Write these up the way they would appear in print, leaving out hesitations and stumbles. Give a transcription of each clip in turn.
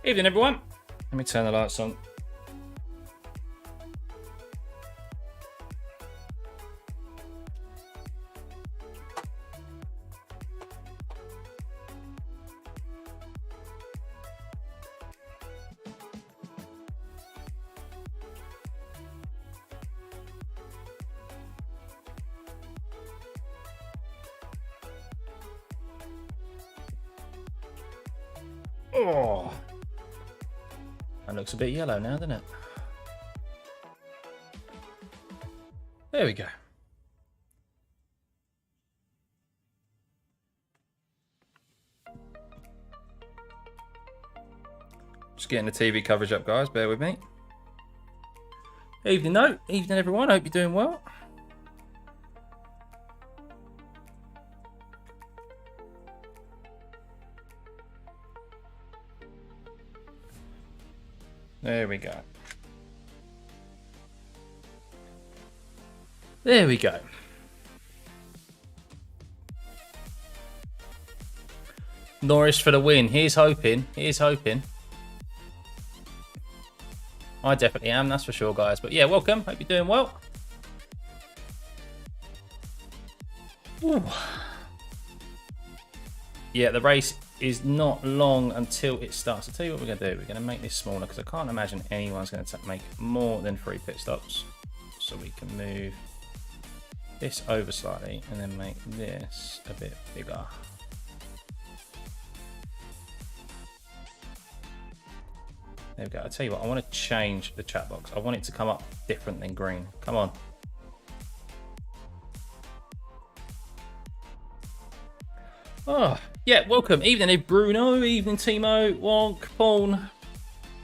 Evening, everyone. Let me turn the lights on. Oh, that looks a bit yellow now, doesn't it? There we go. Just getting the TV coverage up, guys. Bear with me. Evening, evening, everyone. Hope you're doing well. There we go. There we go. Norris for the win. Here's hoping. Here's hoping. I definitely am, that's for sure, guys. But yeah, welcome. Hope you're doing well. Ooh. Yeah, the race is not long until it starts. I'll tell you what we're going to do. We're going to make this smaller because I can't imagine anyone's going to make more than 3 pit stops. So we can move this over slightly and then make this a bit bigger. There we go. I'll tell you what, I want to change the chat box. I want it to come up different than green. Come on. Oh, yeah, welcome. Evening, Bruno. Evening, Timo. Wonk, Pawn.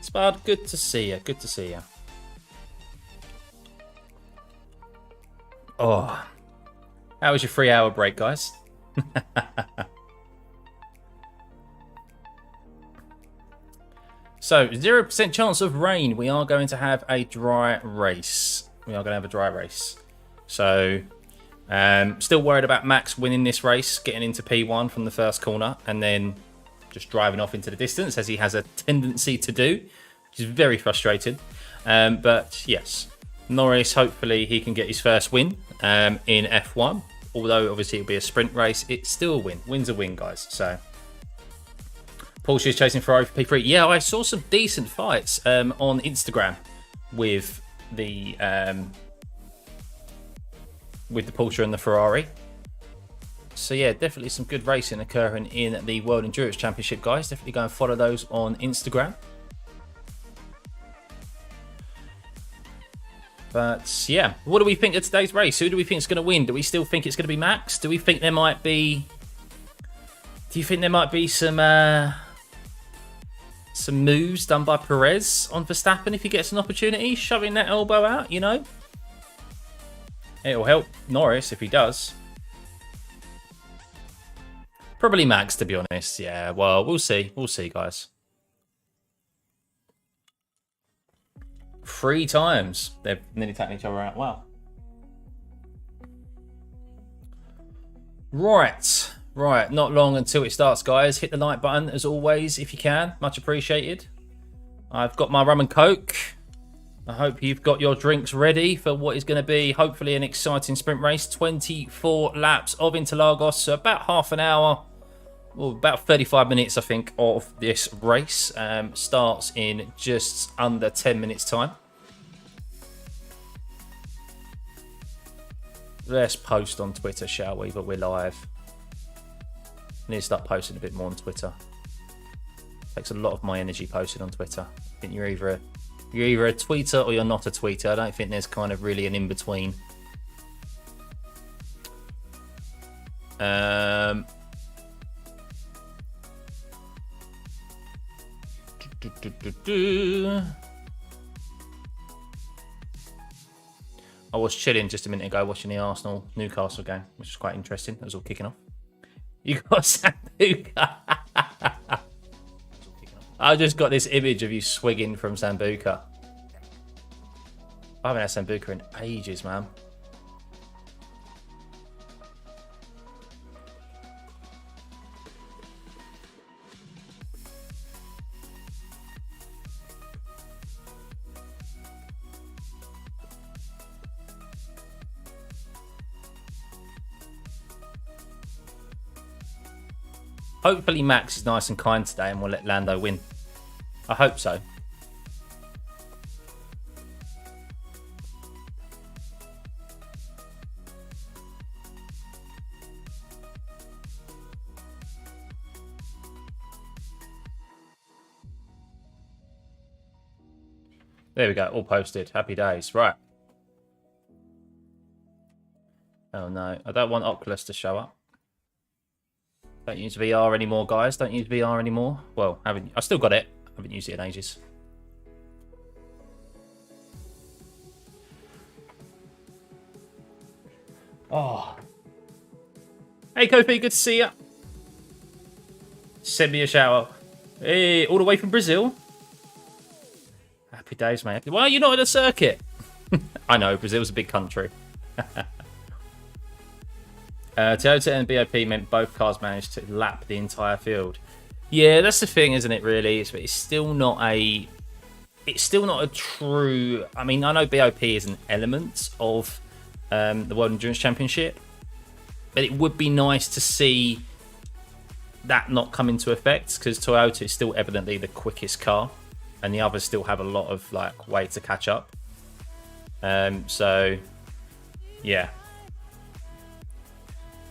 Spud, good to see you. Good to see you. Oh, how was your 3-hour break, guys? So, 0% chance of rain. We are going to have a dry race. So, still worried about Max winning this race, getting into P1 from the first corner, and then just driving off into the distance, as he has a tendency to do, which is very frustrating. But yes, Norris, hopefully he can get his first win in F1. Although, obviously, it'll be a sprint race, it's still a win. Win's a win, guys. So, Porsche is chasing Ferrari for P3. Yeah, I saw some decent fights on Instagram with the Porsche and the Ferrari. So yeah, definitely some good racing occurring in the World Endurance Championship, guys. Definitely go and follow those on Instagram. But yeah, what do we think of today's race? Who do we think is going to win? Do we still think it's going to be Max? Do we think there might be? Do you think there might be some moves done by Perez on Verstappen if he gets an opportunity, shoving that elbow out? You know, it'll help Norris if he does. Probably Max, to be honest. Yeah, well, we'll see. We'll see, guys. 3 times. They've nearly taken each other out. Wow. Right. Right. Not long until it starts, guys. Hit the like button, as always, if you can. Much appreciated. I've got my rum and coke. I hope you've got your drinks ready for what is going to be, hopefully, an exciting sprint race. 24 laps of Interlagos. So about half an hour, well, about 35 minutes, I think, of this race. Starts in just under 10 minutes' time. Let's post on Twitter, shall we? But we're live. I need to start posting a bit more on Twitter. Takes a lot of my energy posting on Twitter. I think you're either a tweeter or you're not a tweeter. I don't think there's kind of really an in-between. I was chilling just a minute ago watching the Arsenal-Newcastle game, which was quite interesting. That was all kicking off. You got Sambuca. I just got this image of you swigging from Sambuca. I haven't had Sambuca in ages, man. Hopefully Max is nice and kind today and we'll let Lando win. I hope so. There we go, all posted. Happy days. Right. Oh no, I don't want Oculus to show up. Don't use VR anymore, guys. Don't use VR anymore. Well, I still got it. I haven't used it in ages. Oh. Hey, Kofi, good to see you. Send me a shower. Hey, all the way from Brazil. Happy days, mate. Why are you not at a circuit? I know, Brazil's a big country. Toyota and BOP meant both cars managed to lap the entire field. Yeah, that's the thing, isn't it? Really, it's still not a. It's still not a true. I mean, I know BOP is an element of the World Endurance Championship, but it would be nice to see that not come into effect because Toyota is still evidently the quickest car, and the others still have a lot of like way to catch up. So, yeah.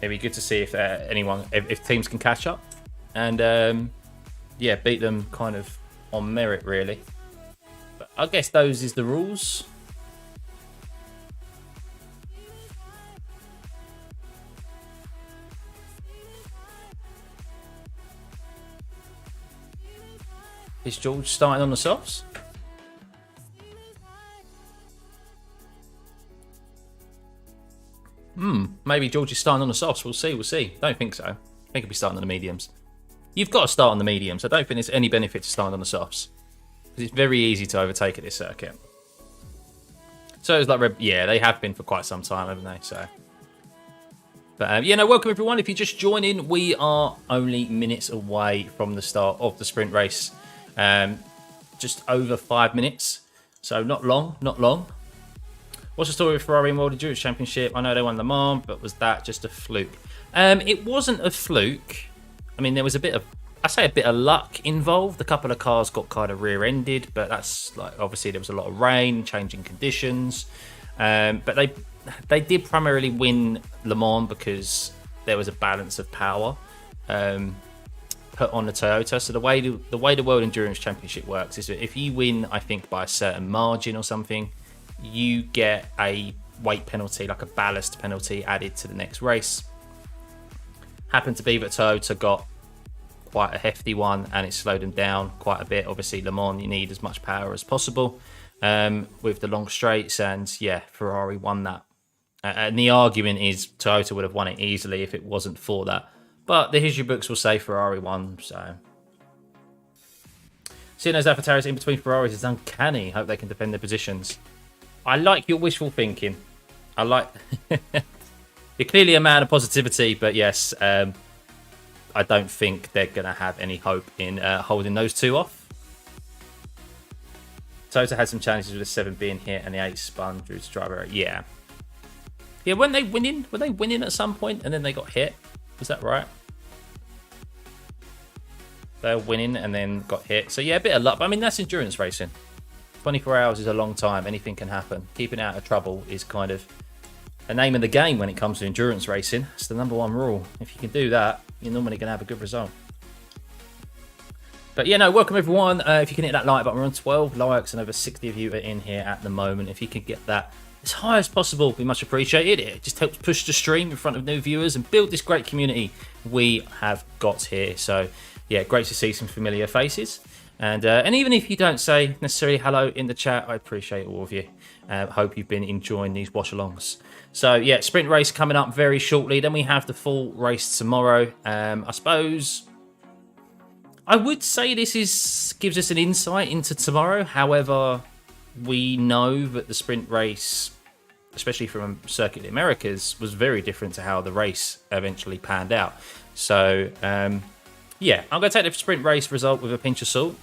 It'd be good to see if if teams can catch up and yeah, beat them kind of on merit, really. But I guess those is the rules. Is George starting on the softs? Maybe George is starting on the softs. We'll see. Don't think so. I think he'll be starting on the mediums. You've got to start on the mediums. I don't think there's any benefit to starting on the softs. Because it's very easy to overtake at this circuit. So it's like, yeah, they have been for quite some time, haven't they? So, but yeah, no, welcome everyone. If you just join in, we are only minutes away from the start of the sprint race. Just over 5 minutes. So not long. What's the story with Ferrari in World Endurance Championship? I know they won Le Mans, but was that just a fluke? It wasn't a fluke. I mean, there was a bit of luck involved. A couple of cars got kind of rear-ended, but that's like obviously there was a lot of rain, changing conditions. But they did primarily win Le Mans because there was a balance of power put on the Toyota. So the way the World Endurance Championship works is that if you win, I think by a certain margin or something, you get a weight penalty, like a ballast penalty, added to the next race. Happened to be that Toyota got quite a hefty one and it slowed them down quite a bit. Obviously, Le Mans, you need as much power as possible with the long straights, and yeah, Ferrari won that. And the argument is Toyota would have won it easily if it wasn't for that. But the history books will say Ferrari won, so. Seeing those AlphaTauris in between Ferraris is uncanny. Hope they can defend their positions. I like your wishful thinking. I like... You're clearly a man of positivity, but yes, I don't think they're going to have any hope in holding those two off. Toyota had some challenges with the 7 being hit and the 8 spun due to driver error. Yeah. Yeah, weren't they winning? Were they winning at some point and then they got hit? Was that right? They were winning and then got hit. So yeah, a bit of luck. But I mean, that's endurance racing. 24 hours is a long time. Anything can happen. Keeping out of trouble is kind of the name of the game when it comes to endurance racing. It's the #1 rule. If you can do that, you're normally going to have a good result. But yeah, no, welcome everyone. If you can hit that like button, we're on 12 likes and over 60 of you are in here at the moment. If you can get that as high as possible, we much appreciate it. It just helps push the stream in front of new viewers and build this great community we have got here. So yeah, great to see some familiar faces. And even if you don't say necessarily hello in the chat, I appreciate all of you. Hope you've been enjoying these watch-alongs. So yeah, sprint race coming up very shortly. Then we have the full race tomorrow. I suppose I would say this gives us an insight into tomorrow. However, we know that the sprint race, especially from Circuit of the Americas, was very different to how the race eventually panned out. So yeah, I'm going to take the sprint race result with a pinch of salt.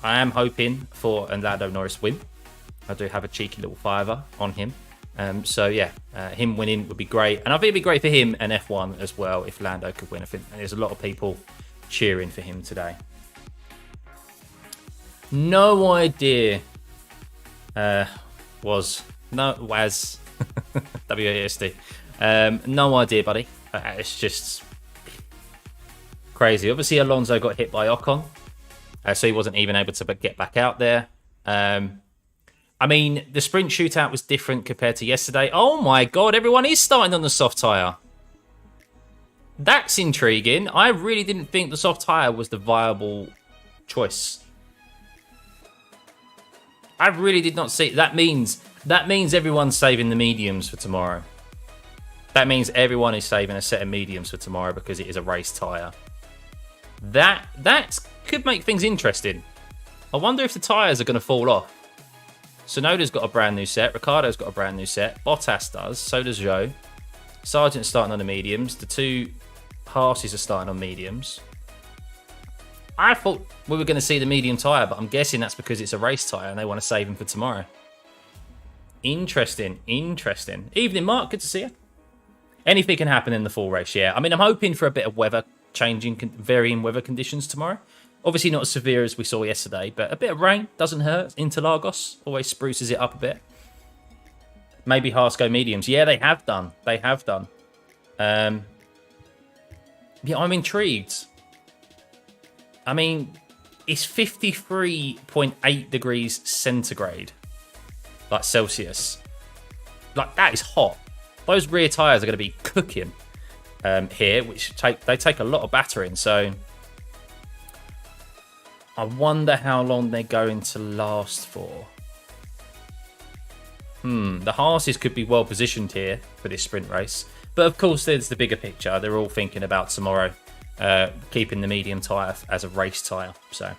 I am hoping for a Lando Norris win. I do have a cheeky little fiver on him. So yeah, him winning would be great. And I think it'd be great for him and F1 as well if Lando could win. I think there's a lot of people cheering for him today. No idea. Was WASD. No idea, buddy. It's just crazy. Obviously, Alonso got hit by Ocon, so he wasn't even able to get back out there. I mean, the sprint shootout was different compared to yesterday. Oh my god, everyone is starting on the soft tyre. That's intriguing. I really didn't think the soft tyre was the viable choice. I really did not see. That means everyone's saving the mediums for tomorrow. That means everyone is saving a set of mediums for tomorrow because it is a race tyre. That could make things interesting. I wonder if the tyres are going to fall off. Sonoda's got a brand new set. Ricciardo's got a brand new set. Bottas does. So does Zhou. Sargent's starting on the mediums. The two Haas's are starting on mediums. I thought we were going to see the medium tyre, but I'm guessing that's because it's a race tyre and they want to save them for tomorrow. Interesting. Interesting. Evening, Mark. Good to see you. Anything can happen in the full race, yeah. I mean, I'm hoping for a bit of weather changing, varying weather conditions tomorrow. Obviously not as severe as we saw yesterday, but a bit of rain doesn't hurt. Interlagos always spruces it up a bit. Maybe Haas go mediums. Yeah, they have done. They have done. Yeah, I'm intrigued. I mean, it's 53.8 degrees centigrade. Like Celsius. Like, that is hot. Those rear tyres are going to be cooking here, which they take a lot of battering, so I wonder how long they're going to last for. The Haas's could be well positioned here for this sprint race. But of course, there's the bigger picture. They're all thinking about tomorrow, keeping the medium tyre as a race tyre. So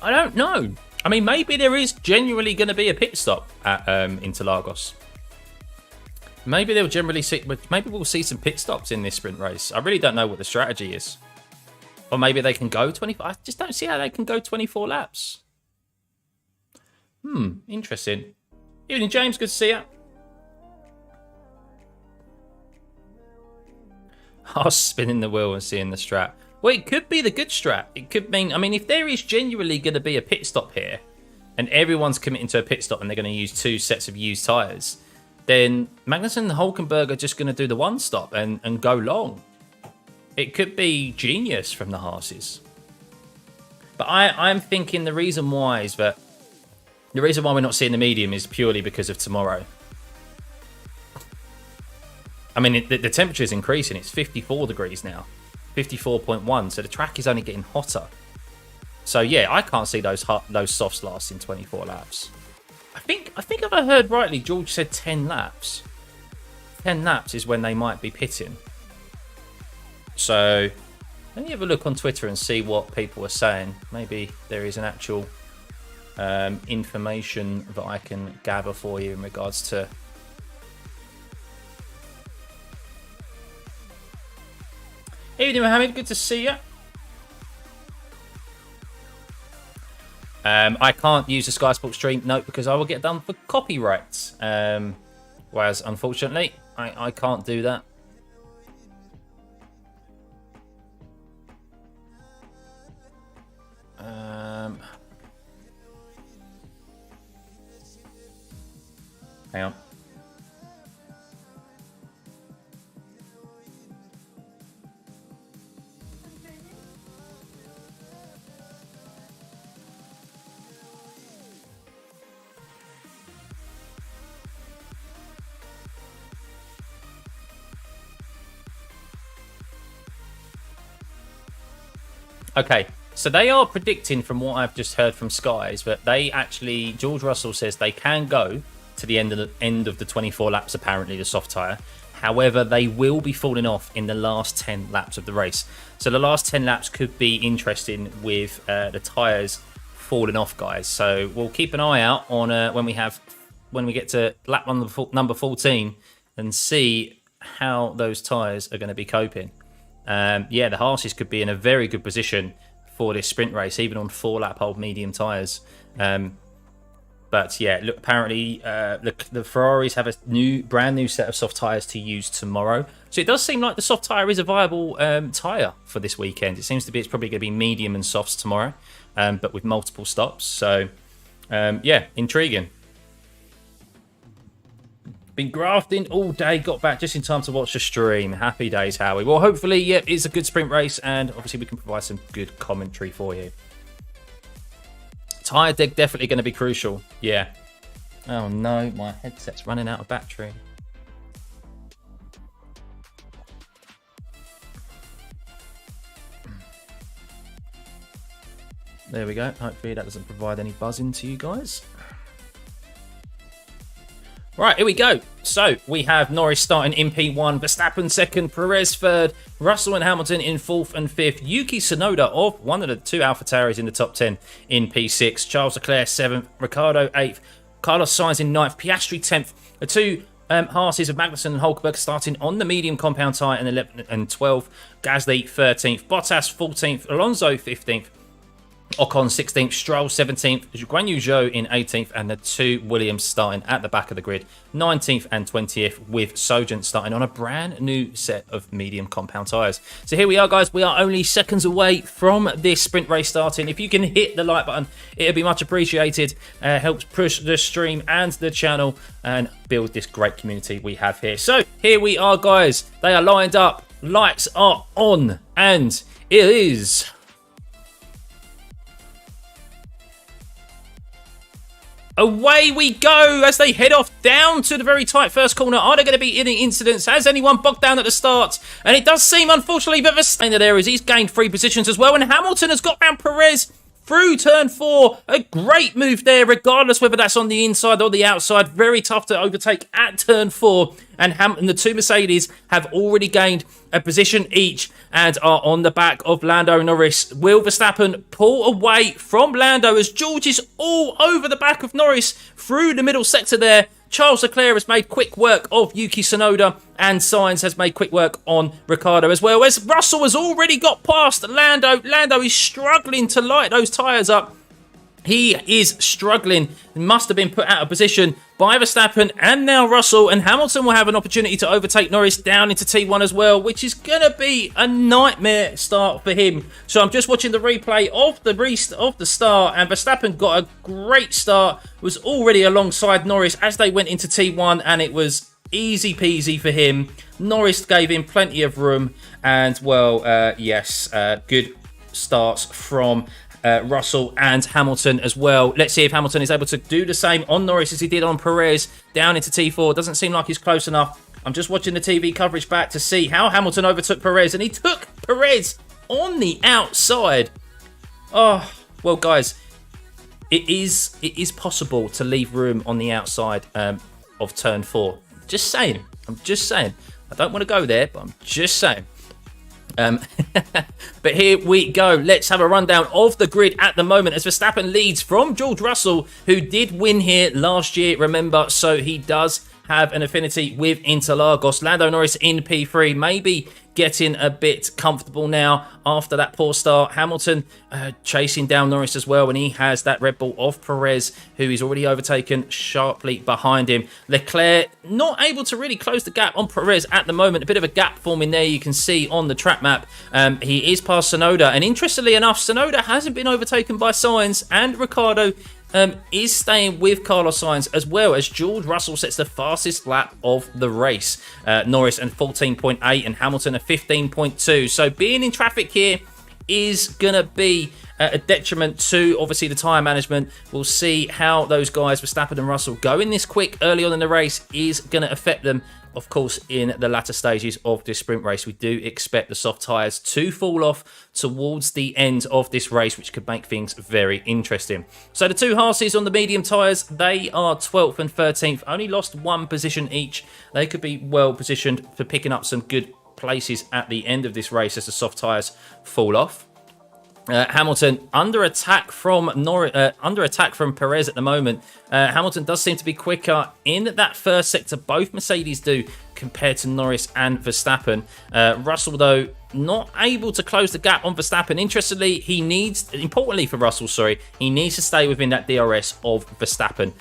I don't know. I mean, maybe there is genuinely going to be a pit stop at Interlagos. Maybe they'll generally see. Maybe we'll see some pit stops in this sprint race. I really don't know what the strategy is. Or maybe they can go 24. I just don't see how they can go 24 laps. Interesting. Evening, James. Good to see you. I was spinning the wheel and seeing the strat. Well, it could be the good strat. It could mean, I mean, if there is genuinely going to be a pit stop here, and everyone's committing to a pit stop and they're going to use two sets of used tyres, then Magnussen and Hulkenberg are just going to do the one stop and go long. It could be genius from the Haas's. But I'm thinking the reason why we're not seeing the medium is purely because of tomorrow. I mean, the temperature is increasing. It's 54 degrees now. 54.1, so the track is only getting hotter. So yeah, I can't see those softs lasting 24 laps. I think if I heard rightly, George said 10 laps. 10 laps is when they might be pitting. So let me have a look on Twitter and see what people are saying. Maybe there is an actual information that I can gather for you in regards to. Evening, Mohammed. Good to see you. I can't use the Sky Sports stream, no, because I will get done for copyright. Whereas, unfortunately, I can't do that. Hang on. Okay, so they are predicting, from what I've just heard from Skies, that they actually, George Russell says they can go to the end of the 24 laps, apparently, the soft tyre. However, they will be falling off in the last 10 laps of the race. So the last 10 laps could be interesting with the tyres falling off, guys. So we'll keep an eye out on when we get to lap number 14 and see how those tyres are going to be coping. Yeah, the Haas's could be in a very good position for this sprint race, even on 4-lap old medium tyres. But But yeah, look, apparently the Ferraris have a brand new set of soft tyres to use tomorrow. So it does seem like the soft tyre is a viable tyre for this weekend. It seems to be it's probably going to be medium and softs tomorrow, but with multiple stops. So yeah, intriguing. Been grafting all day, got back just in time to watch the stream. Happy days, Howie. Well, hopefully, yeah, it's a good sprint race, and obviously we can provide some good commentary for you. Tyre deck definitely going to be crucial. Yeah. Oh no, my headset's running out of battery. There we go. Hopefully that doesn't provide any buzzing to you guys. Right, here we go. So we have Norris starting in P1, Verstappen second, Perez third, Russell and Hamilton in fourth and fifth, Yuki Tsunoda of one of the two AlphaTauris in the top 10 in P6, Charles Leclerc seventh, Ricciardo eighth, Carlos Sainz in ninth, Piastri 10th. The two Haas's of Magnussen and Hulkenberg starting on the medium compound tyre in 11th and 12th, Gasly 13th, Bottas 14th, Alonso 15th, Ocon 16th, Stroll 17th, Guan Yu Zhou in 18th, and the two Williams starting at the back of the grid, 19th and 20th, with Sargent starting on a brand new set of medium compound tyres. So here we are, guys. We are only seconds away from this sprint race starting. If you can hit the like button, it would be much appreciated. Helps push the stream and the channel and build this great community we have here. So here we are, guys. They are lined up. Lights are on, and it is... away we go as they head off down to the very tight first corner. Are there going to be any incidents? Has anyone bogged down at the start? And it does seem, unfortunately, but Verstappen there is. He's gained 3 positions as well. And Hamilton has got round Perez through turn 4. A great move there, regardless whether that's on the inside or the outside. Very tough to overtake at turn 4. And the two Mercedes have already gained a position each and are on the back of Lando Norris. Will Verstappen pull away from Lando as George is all over the back of Norris through the middle sector there? Charles Leclerc has made quick work of Yuki Tsunoda, and Sainz has made quick work on Ricciardo as well. As Russell has already got past Lando. Lando is struggling to light those tyres up. He is struggling. Must have been put out of position by Verstappen and now Russell. And Hamilton will have an opportunity to overtake Norris down into T1 as well, which is going to be a nightmare start for him. So I'm just watching the replay of the start, and Verstappen got a great start. Was already alongside Norris as they went into T1, and it was easy peasy for him. Norris gave him plenty of room, and well, yes, good starts from Russell and Hamilton as well. Let's see if Hamilton is able to do the same on Norris as he did on Perez down into T4. Doesn't seem like he's close enough. I'm just watching the TV coverage back to see how Hamilton overtook Perez, and he took Perez on the outside. Oh, well, guys, it is possible to leave room on the outside of turn 4. Just saying. I'm just saying. I don't want to go there, but I'm just saying. But here we go. Let's have a rundown of the grid at the moment as Verstappen leads from George Russell, who did win here last year, remember, so he does have an affinity with Interlagos. Lando Norris in P3, maybe getting a bit comfortable now after that poor start. Hamilton chasing down Norris as well, and he has that Red Bull of Perez, who is already overtaken sharply behind him. Leclerc not able to really close the gap on Perez at the moment. A bit of a gap forming there, you can see on the track map. He is past Tsunoda, and interestingly enough, Tsunoda hasn't been overtaken by Sainz, and Ricciardo is staying with Carlos Sainz, as well as George Russell sets the fastest lap of the race. Norris and 14.8 and Hamilton a 15.2. So being in traffic here is going to be a detriment to, obviously, the tyre management. We'll see how those guys, Verstappen and Russell, going this quick early on in the race is going to affect them. Of course, in the latter stages of this sprint race, we do expect the soft tyres to fall off towards the end of this race, which could make things very interesting. So the two Haases on the medium tyres, they are 12th and 13th, only lost 1 position each. They could be well positioned for picking up some good places at the end of this race as the soft tyres fall off. Hamilton under attack from Perez at the moment. Hamilton does seem to be quicker in that first sector. Both Mercedes do compared to Norris and Verstappen. Russell, though, not able to close the gap on Verstappen. Interestingly, importantly for Russell, he needs to stay within that DRS of Verstappen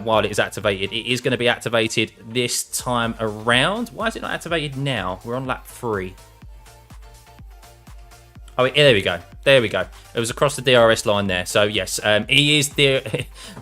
while it is activated. It is going to be activated this time around. Why is it not activated now? We're on lap 3. Oh, yeah, there we go. There we go. It was across the DRS line there. So, yes, the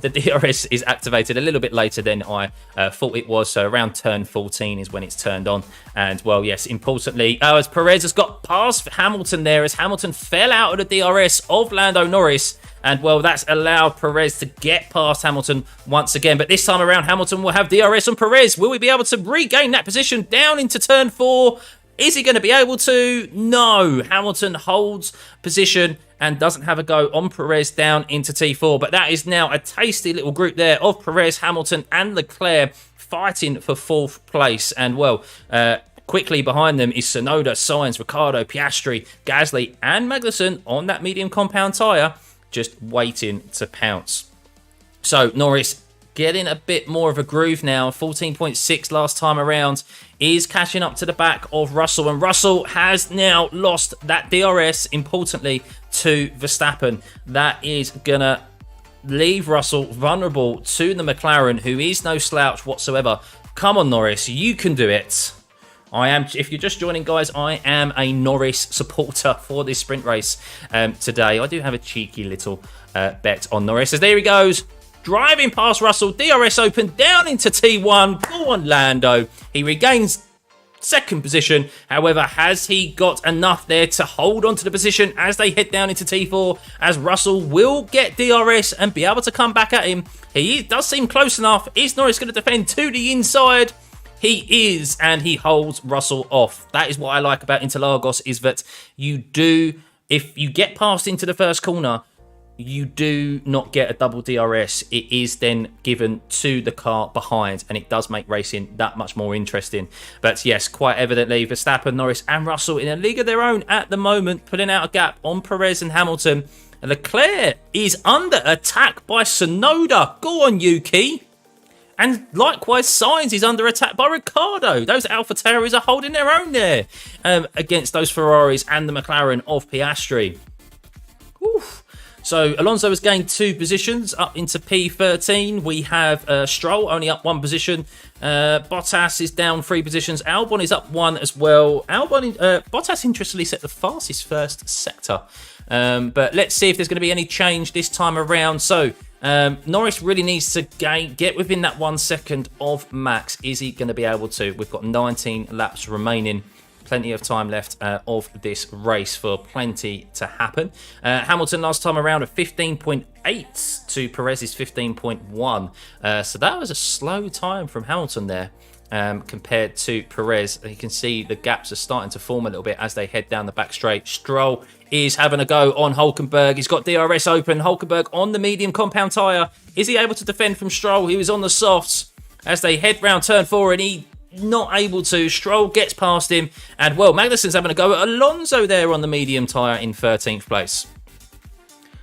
DRS is activated a little bit later than I thought it was. So, around turn 14 is when it's turned on. And, well, yes, importantly, as Perez has got past Hamilton there, as Hamilton fell out of the DRS of Lando Norris. And, well, that's allowed Perez to get past Hamilton once again. But this time around, Hamilton will have DRS on Perez. Will we be able to regain that position down into turn 4? Is he going to be able to? No. Hamilton holds position and doesn't have a go on Perez down into T4. But that is now a tasty little group there of Perez, Hamilton and Leclerc fighting for 4th place. And, well, quickly behind them is Tsunoda, Sainz, Ricciardo, Piastri, Gasly and Magnussen on that medium compound tyre, just waiting to pounce. So, Norris getting a bit more of a groove now. 14.6 last time around. Is catching up to the back of Russell. And Russell has now lost that DRS, importantly, to Verstappen. That is going to leave Russell vulnerable to the McLaren, who is no slouch whatsoever. Come on, Norris. You can do it. If you're just joining, guys, I am a Norris supporter for this sprint race today. I do have a cheeky little bet on Norris. As there he goes. Driving past Russell, DRS open, down into T1. Go on, Lando. He regains 2nd position. However, has he got enough there to hold on to the position as they head down into T4? As Russell will get DRS and be able to come back at him. He does seem close enough. Is Norris going to defend to the inside? He is, and he holds Russell off. That is what I like about Interlagos, is that if you get past into the first corner, you do not get a double DRS. It is then given to the car behind, and it does make racing that much more interesting. But yes, quite evidently, Verstappen, Norris and Russell in a league of their own at the moment, putting out a gap on Perez and Hamilton. And Leclerc is under attack by Tsunoda. Go on, Yuki. And likewise, Sainz is under attack by Ricciardo. Those AlphaTauris are holding their own there against those Ferraris and the McLaren of Piastri. Oof. So Alonso has gained 2 positions up into P13. We have Stroll only up 1 position. Bottas is down 3 positions. Albon is up 1 as well. Bottas interestingly set the fastest first sector. But let's see if there's going to be any change this time around. So Norris really needs to get within that 1 second of Max. Is he going to be able to? We've got 19 laps remaining. Plenty of time left of this race for plenty to happen. Hamilton last time around at 15.8 to Perez's 15.1. So that was a slow time from Hamilton there compared to Perez. You can see the gaps are starting to form a little bit as they head down the back straight. Stroll is having a go on Hulkenberg. He's got DRS open. Hulkenberg on the medium compound tyre. Is he able to defend from Stroll? He was on the softs as they head round turn 4, and he not able to. Stroll gets past him, and well, Magnussen's having a go at Alonso there on the medium tyre in 13th place.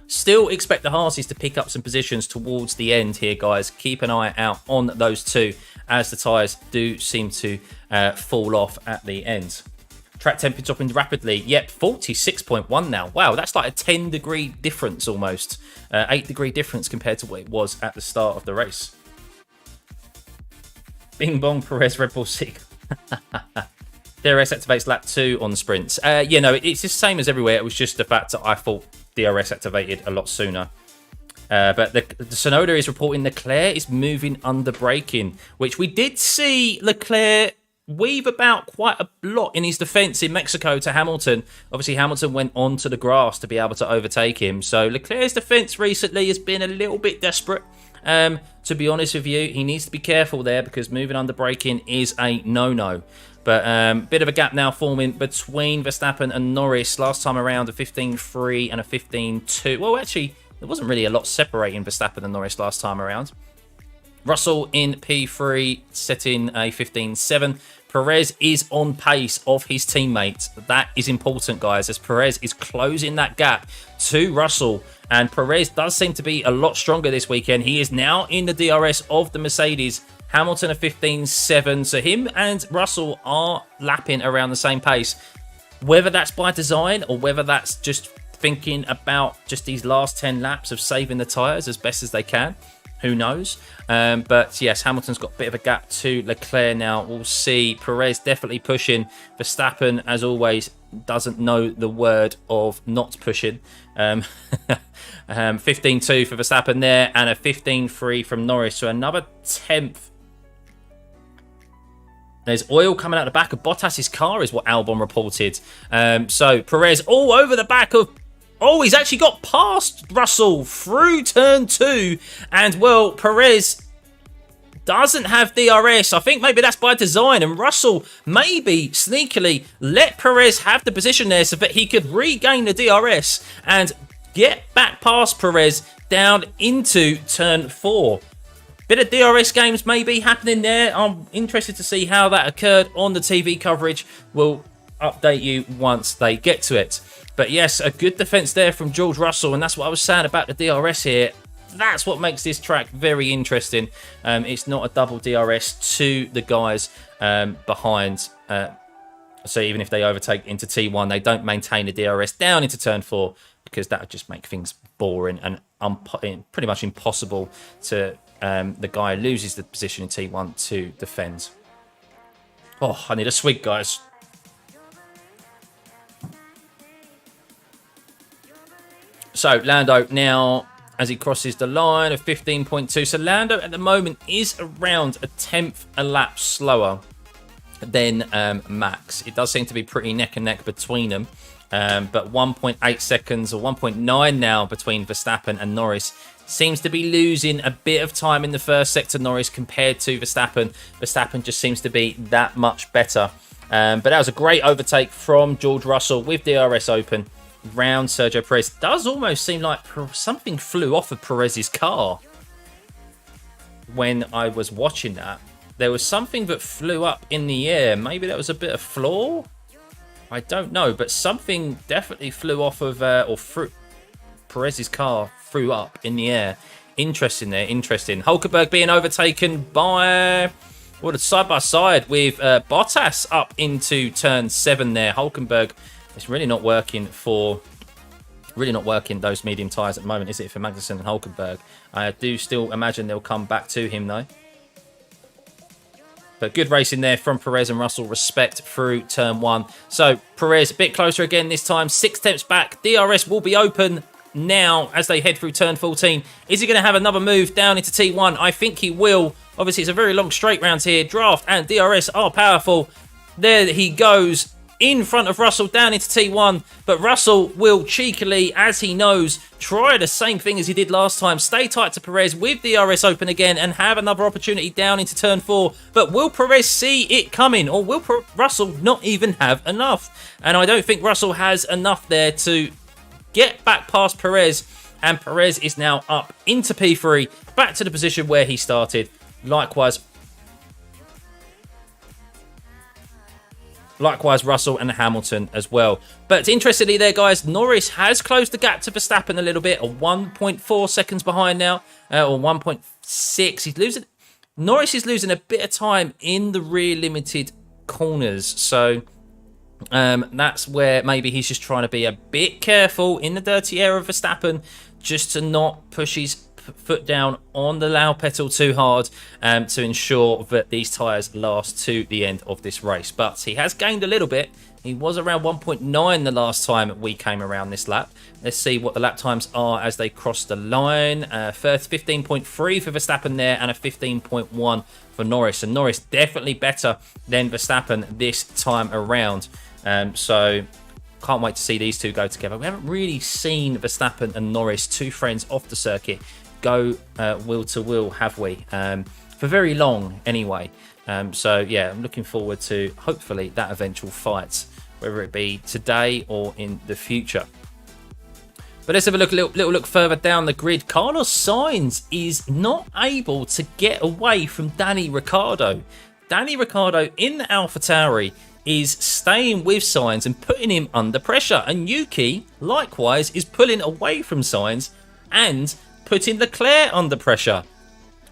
Still expect the Haasies to pick up some positions towards the end here, guys. Keep an eye out on those two as the tyres do seem to fall off at the end. Track temperature dropping rapidly. Yep, 46.1 now. Wow, that's like a 10-degree difference almost. 8-degree difference compared to what it was at the start of the race. Bing bong, Perez, Red Bull Seek. DRS activates lap 2 on the sprints. Yeah, no, it's the same as everywhere. It was just the fact that I thought DRS activated a lot sooner. But the Tsunoda is reporting Leclerc is moving under braking, which we did see Leclerc weave about quite a lot in his defence in Mexico to Hamilton. Obviously, Hamilton went onto the grass to be able to overtake him. So Leclerc's defence recently has been a little bit desperate. To be honest with you, he needs to be careful there because moving under braking is a no-no. But bit of a gap now forming between Verstappen and Norris. Last time around, a 15.3 and a 15.2. Well, actually, there wasn't really a lot separating Verstappen and Norris last time around. Russell in P3 setting a 15.7. Perez is on pace of his teammates. That is important, guys, as Perez is closing that gap to Russell. And Perez does seem to be a lot stronger this weekend. He is now in the DRS of the Mercedes. Hamilton a 15.7. So him and Russell are lapping around the same pace. Whether that's by design or whether that's just thinking about just these last 10 laps of saving the tyres as best as they can, who knows? But yes, Hamilton's got a bit of a gap to Leclerc now. We'll see. Perez definitely pushing. Verstappen, as always, doesn't know the word of not pushing. 15.2 for Verstappen there, and a 15.3 from Norris. So another 10th. There's oil coming out the back of Bottas's car, is what Albon reported. So Perez all over the back of... Oh, he's actually got past Russell through turn 2. And, well, Perez doesn't have DRS. I think maybe that's by design. And Russell maybe sneakily let Perez have the position there so that he could regain the DRS and get back past Perez down into turn 4. Bit of DRS games maybe happening there. I'm interested to see how that occurred on the TV coverage. We'll update you once they get to it. But yes, a good defense there from George Russell, and that's what I was saying about the DRS here. That's what makes this track very interesting. It's not a double DRS to the guys behind. So even if they overtake into T1, they don't maintain the DRS down into turn 4, because that would just make things boring and pretty much impossible to the guy who loses the position in T1 to defend. Oh, I need a swig, guys. So Lando now, as he crosses the line of 15.2. So Lando at the moment is around a 10th a lap slower than Max. It does seem to be pretty neck and neck between them. But 1.8 seconds or 1.9 now between Verstappen and Norris. Seems to be losing a bit of time in the first sector, Norris, compared to Verstappen. Verstappen just seems to be that much better. But that was a great overtake from George Russell with DRS open round Sergio Perez. Does almost seem like something flew off of Perez's car when I was watching that. There was something that flew up in the air. Maybe that was a bit of floor? I don't know, but something definitely flew off of Perez's car, flew up in the air. Interesting there, interesting. Hulkenberg being overtaken by, well, side by side with Bottas up into turn 7 there. Hulkenberg, it's really not working those medium tyres at the moment, is it, for Magnussen and Hulkenberg? I do still imagine they'll come back to him though. But good racing there from Perez and Russell, respect through turn 1. So Perez a bit closer again this time, 6 tenths back. DRS will be open now as they head through turn 14. Is he going to have another move down into T1? I think he will. Obviously, it's a very long straight round here. Draft and DRS are powerful. There he goes in front of Russell down into T1. But Russell will cheekily, as he knows, try the same thing as he did last time. Stay tight to Perez with DRS open again and have another opportunity down into turn 4. But will Perez see it coming, or will Russell not even have enough? And I don't think Russell has enough there to get back past Perez. And Perez is now up into P3, back to the position where he started. Likewise, Russell and Hamilton as well. But interestingly there, guys, Norris has closed the gap to Verstappen a little bit, or 1.4 seconds behind now, or 1.6. Norris is losing a bit of time in the rear limited corners. So that's where maybe he's just trying to be a bit careful in the dirty air of Verstappen, just to not push his foot down on the loud pedal too hard, to ensure that these tyres last to the end of this race. But he has gained a little bit. He was around 1.9 the last time we came around this lap. Let's see what the lap times are as they cross the line. First 15.3 for Verstappen there, and a 15.1 for Norris. And Norris definitely better than Verstappen this time around. So can't wait to see these two go together. We haven't really seen Verstappen and Norris, two friends off the circuit, go wheel to wheel, have we? For very long anyway. So yeah, I'm looking forward to hopefully that eventual fight, whether it be today or in the future. But let's have a little look further down the grid. Carlos Sainz is not able to get away from Danny Ricciardo. Danny Ricciardo in the AlphaTauri is staying with Sainz and putting him under pressure. And Yuki, likewise, is pulling away from Sainz and putting Leclerc under pressure.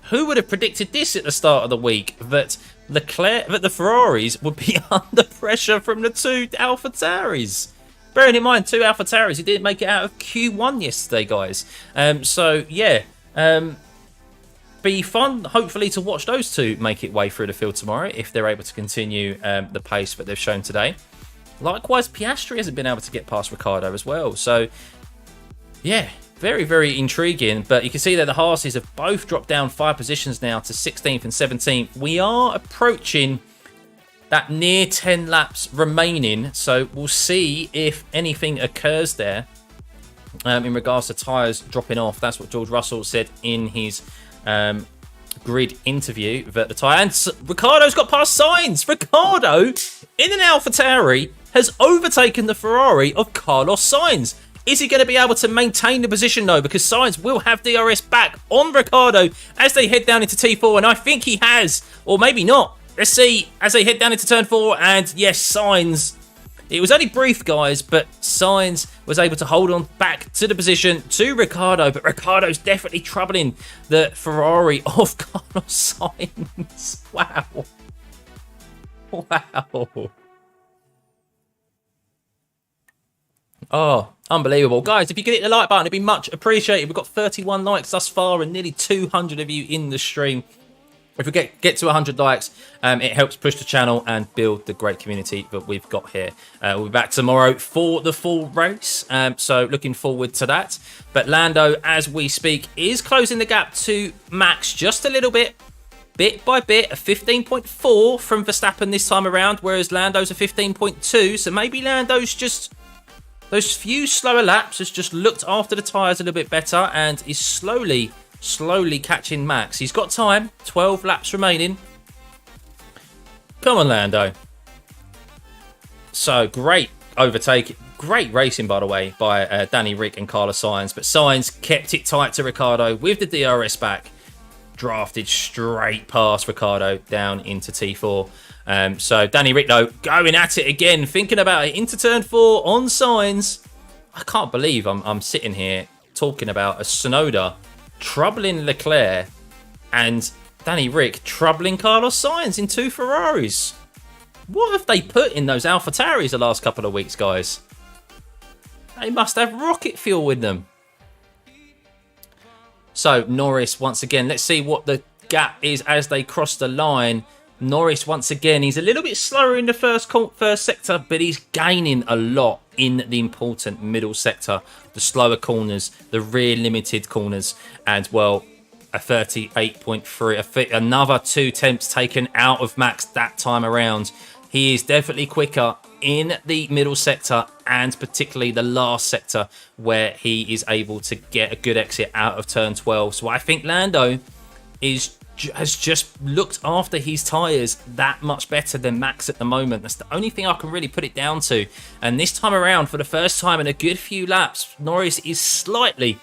Who would have predicted this at the start of the week, that the Ferraris would be under pressure from the two AlphaTauris? Bearing in mind, two AlphaTauris who didn't make it out of Q1 yesterday, guys. So, yeah. Be fun, hopefully, to watch those two make it way through the field tomorrow if they're able to continue the pace that they've shown today. Likewise, Piastri hasn't been able to get past Ricciardo as well. So, yeah, very, very intriguing. But you can see that the Haases have both dropped down 5 positions now to 16th and 17th. We are approaching that near 10 laps remaining. So we'll see if anything occurs there in regards to tyres dropping off. That's what George Russell said in his grid interview. That the tyre... And Ricciardo's got past Sainz. Ricciardo, in an AlphaTauri, has overtaken the Ferrari of Carlos Sainz. Is he going to be able to maintain the position, though? Because Sainz will have DRS back on Ricciardo as they head down into T4, and I think he has, or maybe not. Let's see as they head down into Turn 4, and yes, Sainz. It was only brief, guys, but Sainz was able to hold on back to the position to Ricciardo, but Ricciardo's definitely troubling the Ferrari of Carlos Sainz. Wow. Wow. Oh, unbelievable. Guys, if you could hit the like button, it'd be much appreciated. We've got 31 likes thus far and nearly 200 of you in the stream. If we get to 100 likes, it helps push the channel and build the great community that we've got here. We'll be back tomorrow for the full race, so looking forward to that. But Lando, as we speak, is closing the gap to Max just a little bit by bit, a 15.4 from Verstappen this time around, whereas Lando's a 15.2, so maybe Lando's just... Those few slower laps has just looked after the tyres a little bit better and is slowly catching Max. He's got time, 12 laps remaining. Come on, Lando. So, great overtake. Great racing, by the way, by Danny Rick and Carlos Sainz. But Sainz kept it tight to Ricciardo with the DRS back. Drafted straight past Ricciardo down into T4. So Danny Rick, though, going at it again, thinking about it into Turn 4 on Sainz. I can't believe I'm sitting here talking about a Tsunoda troubling Leclerc and Danny Rick troubling Carlos Sainz in 2 Ferraris. What have they put in those AlphaTauris the last couple of weeks, guys? They must have rocket fuel with them. So Norris, once again, let's see what the gap is as they cross the line. Norris, once again, he's a little bit slower in the first sector, but he's gaining a lot in the important middle sector, the slower corners, the rear limited corners, and, well, a 38.3, another 2 tenths taken out of Max that time around. He is definitely quicker in the middle sector and particularly the last sector where he is able to get a good exit out of Turn 12. So I think Lando has just looked after his tyres that much better than Max at the moment. That's the only thing I can really put it down to. And this time around, for the first time in a good few laps, Norris is slightly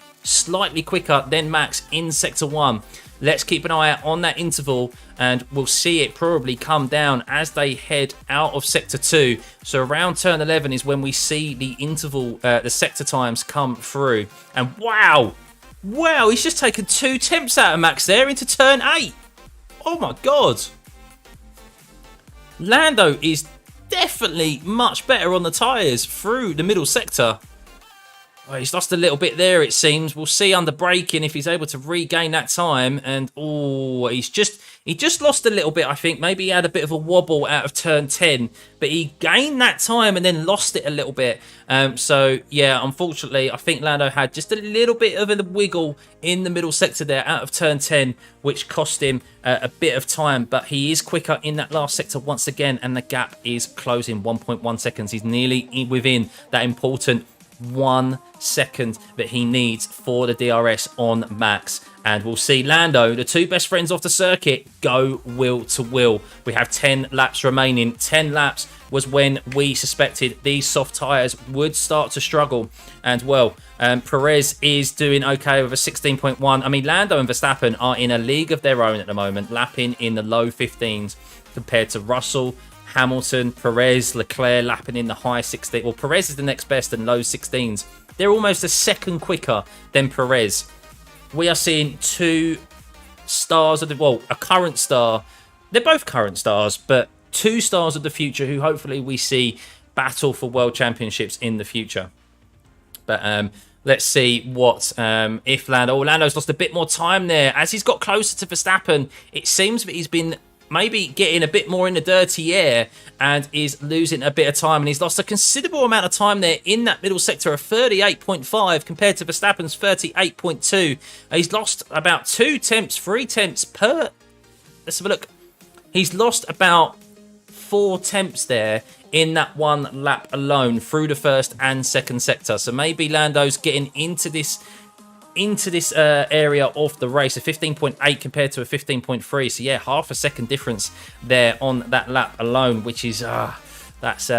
quicker than Max in Sector 1. Let's keep an eye out on that interval, and we'll see it probably come down as they head out of Sector 2. So around Turn 11 is when we see the interval, the sector times come through. And wow, he's just taken 2 tenths out of Max there into Turn 8. Oh my God. Lando is definitely much better on the tyres through the middle sector. Well, he's lost a little bit there, it seems. We'll see under braking if he's able to regain that time. And, oh, he just lost a little bit, I think. Maybe he had a bit of a wobble out of Turn 10. But he gained that time and then lost it a little bit. So, yeah, unfortunately, I think Lando had just a little bit of a wiggle in the middle sector there out of Turn 10, which cost him a bit of time. But he is quicker in that last sector once again, and the gap is closing 1.1 seconds. He's nearly within that important 1 second that he needs for the DRS on Max. And we'll see Lando, the 2 best friends off the circuit, go wheel to wheel. We have 10 laps remaining. 10 laps was when we suspected these soft tyres would start to struggle. And, well, Perez is doing okay with a 16.1. I mean, Lando and Verstappen are in a league of their own at the moment, lapping in the low 15s compared to Russell, Hamilton, Perez, Leclerc lapping in the high 16s. Well, Perez is the next best and low 16s. They're almost a second quicker than Perez. We are seeing 2 stars of the, well, a current star. They're both current stars, but two stars of the future who hopefully we see battle for world championships in the future. But let's see what if Lando's lost a bit more time there. As he's got closer to Verstappen, it seems that he's been maybe getting a bit more in the dirty air and is losing a bit of time. And he's lost a considerable amount of time there in that middle sector of 38.5 compared to Verstappen's 38.2. He's lost about 3 tenths per... Let's have a look. He's lost about 4 tenths there in that one lap alone through the first and second sector. So maybe Lando's getting into this area of the race, a 15.8 compared to a 15.3. So yeah, half a second difference there on that lap alone, which is that's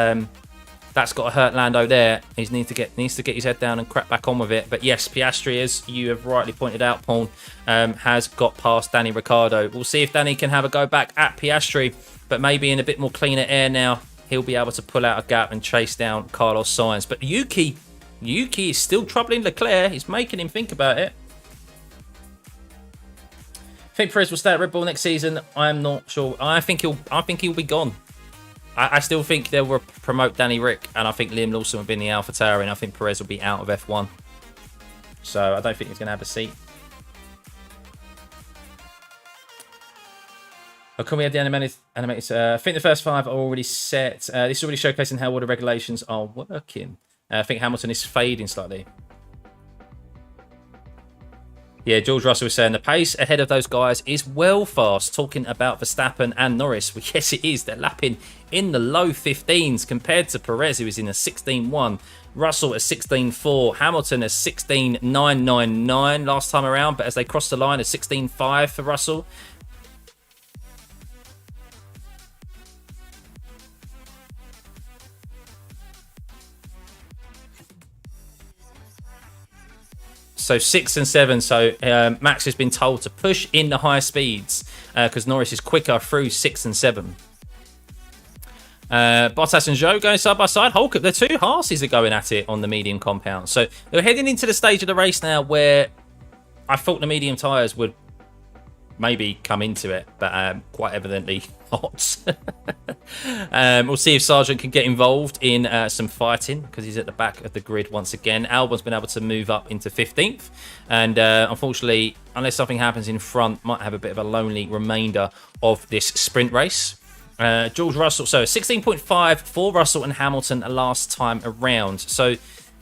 got to hurt Lando there. He needs to get his head down and crack back on with it. But yes, Piastri, as you have rightly pointed out, Paul, has got past Danny Ricciardo. We'll see if Danny can have a go back at Piastri, but maybe in a bit more cleaner air now, he'll be able to pull out a gap and chase down Carlos Sainz. But Yuki is still troubling Leclerc. He's making him think about it. I think Perez will stay at Red Bull next season. I'm not sure. I think he'll be gone. I still think they will promote Danny Rick, and I think Liam Lawson will be in the AlphaTauri, and I think Perez will be out of F1. So I don't think he's going to have a seat. Or can we have the animated? I think the first 5 are already set. This is already showcasing how all the regulations are working. I think Hamilton is fading slightly. Yeah, George Russell was saying the pace ahead of those guys is well fast. Talking about Verstappen and Norris. Well, yes, it is. They're lapping in the low 15s compared to Perez, who is in a 16.1. Russell at 16.4. Hamilton at 16.999 last time around. But as they cross the line, at 16.5 for Russell. So 6 and 7. So Max has been told to push in the higher speeds because Norris is quicker through 6 and 7. Bottas and Zhou going side by side. Hulk, the two Haas's are going at it on the medium compound. So they're heading into the stage of the race now where I thought the medium tyres would maybe come into it, but quite evidently not. We'll see if Sargent can get involved in some fighting because he's at the back of the grid once again. Albon's been able to move up into 15th, and unfortunately, unless something happens in front, might have a bit of a lonely remainder of this sprint race. George Russell, so 16.5 for Russell and Hamilton last time around. So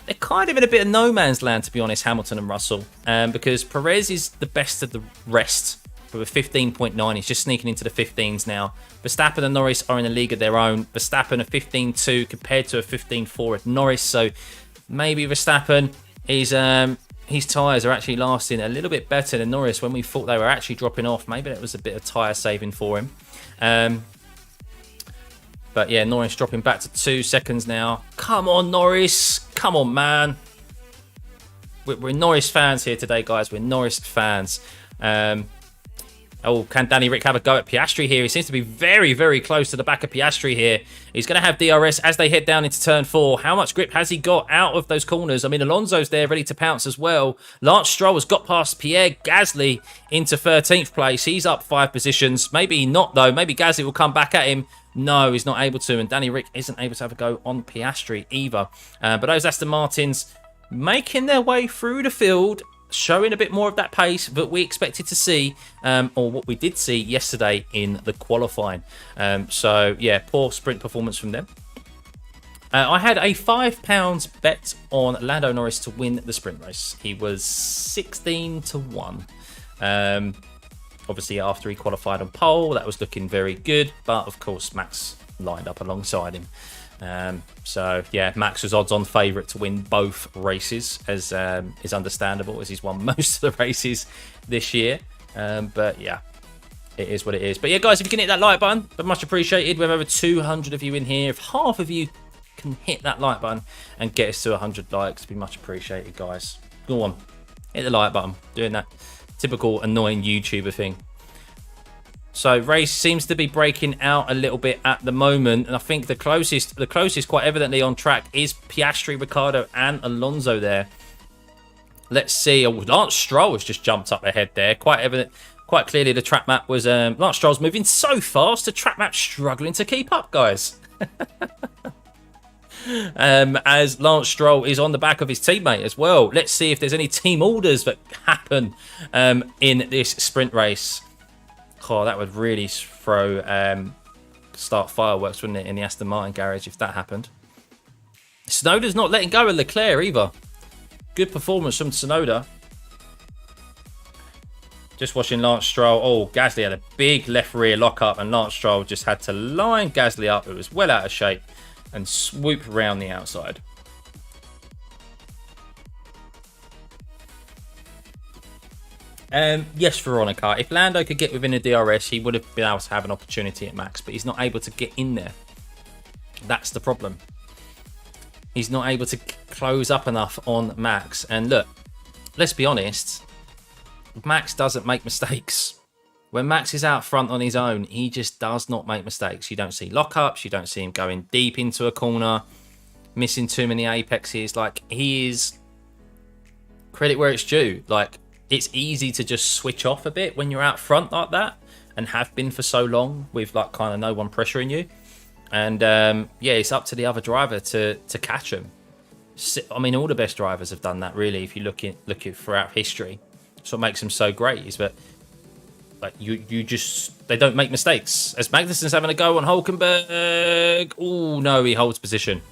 they're kind of in a bit of no man's land, to be honest, Hamilton and Russell, because Perez is the best of the rest. With a 15.9, he's just sneaking into the 15s now. Verstappen and Norris are in a league of their own. Verstappen a 15.2 compared to a 15.4 at Norris. So maybe Verstappen, his tyres are actually lasting a little bit better than Norris when we thought they were actually dropping off. Maybe that was a bit of tyre saving for him. But yeah, Norris dropping back to 2 seconds now. Come on, Norris. Come on, man. We're Norris fans here today, guys. We're Norris fans. Oh, can Danny Rick have a go at Piastri here? He seems to be very, very close to the back of Piastri here. He's going to have DRS as they head down into turn 4. How much grip has he got out of those corners? I mean, Alonso's there ready to pounce as well. Lance Stroll has got past Pierre Gasly into 13th place. He's up 5 positions. Maybe not, though. Maybe Gasly will come back at him. No, he's not able to. And Danny Rick isn't able to have a go on Piastri either. But those Aston Martins making their way through the field, showing a bit more of that pace that we expected to see, or what we did see yesterday in the qualifying. So, yeah, poor sprint performance from them. I had a £5 bet on Lando Norris to win the sprint race. He was 16-1. Obviously, after he qualified on pole, that was looking very good. But, of course, Max lined up alongside him. So yeah, Max was odds-on favourite to win both races, as is understandable, as he's won most of the races this year. But yeah, it is what it is. But yeah, guys, if you can hit that like button, but much appreciated. We have over 200 of you in here. If half of you can hit that like button and get us to 100 likes, it'd be much appreciated, guys. Go on, hit the like button. Doing that typical annoying YouTuber thing. So race seems to be breaking out a little bit at the moment, and I think the closest quite evidently on track is Piastri, Ricciardo and Alonso there. Let's see. Oh, Lance Stroll has just jumped up ahead there. Quite quite clearly the track map was Lance Stroll's moving so fast, the track map struggling to keep up, guys. As Lance Stroll is on the back of his teammate as well. Let's see if there's any team orders that happen in this sprint race. Oh, that would really start fireworks, wouldn't it, in the Aston Martin garage if that happened. Tsunoda's not letting go of Leclerc either. Good performance from Tsunoda. Just watching Lance Stroll. Oh, Gasly had a big left rear lockup and Lance Stroll just had to line Gasly up. It was well out of shape and swoop around the outside. Yes, Veronica. If Lando could get within a DRS, he would have been able to have an opportunity at Max, but he's not able to get in there. That's the problem. He's not able to close up enough on Max. And look, let's be honest, Max doesn't make mistakes. When Max is out front on his own, he just does not make mistakes. You don't see lockups, you don't see him going deep into a corner, missing too many apexes. Like, he is, credit where it's due. Like, it's easy to just switch off a bit when you're out front like that, and have been for so long with like kind of no one pressuring you. And yeah, it's up to the other driver to catch him. I mean, all the best drivers have done that, really. If you look at throughout history, that's what makes them so great. Is that like they don't make mistakes. As Magnussen's having a go on Hulkenberg. Oh no, he holds position.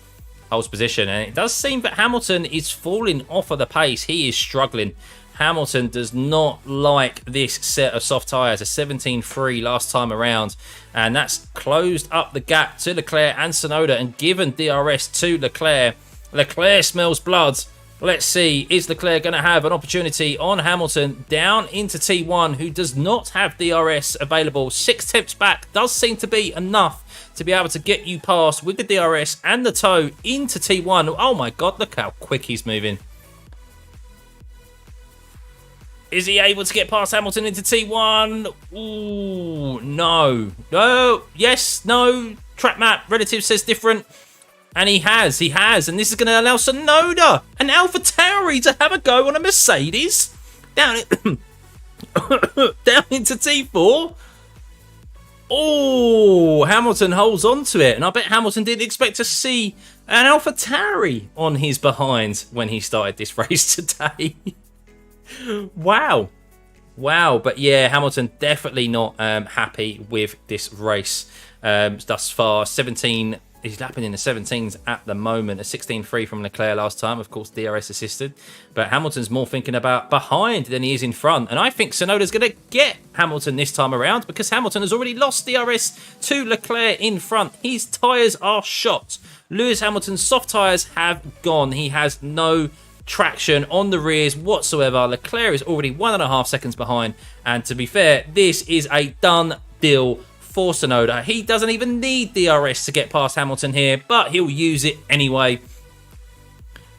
And it does seem that Hamilton is falling off of the pace. He is struggling. Hamilton does not like this set of soft tyres, a 17.3 last time around, and that's closed up the gap to Leclerc and Tsunoda and given DRS to Leclerc. Leclerc smells blood. Let's see, is Leclerc going to have an opportunity on Hamilton down into T1, who does not have DRS available? 6 tenths back does seem to be enough to be able to get you past with the DRS and the toe into T1. Oh my God, look how quick he's moving. Is he able to get past Hamilton into T1? Ooh, no. No, yes, no. Track map, relative says different. And he has. And this is going to allow Tsunoda and AlphaTauri to have a go on a Mercedes. Down into T4. Oh, Hamilton holds on to it. And I bet Hamilton didn't expect to see an AlphaTauri on his behind when he started this race today. Wow. But yeah, Hamilton definitely not happy with this race thus far. 17, he's lapping in the 17s at the moment. A 16.3 from Leclerc last time, of course, DRS assisted. But Hamilton's more thinking about behind than he is in front. And I think Tsunoda's going to get Hamilton this time around because Hamilton has already lost DRS to Leclerc in front. His tyres are shot. Lewis Hamilton's soft tyres have gone. He has no traction on the rears whatsoever. Leclerc is already 1.5 seconds behind, and to be fair, this is a done deal for Tsunoda. He doesn't even need DRS to get past Hamilton here, but he'll use it anyway,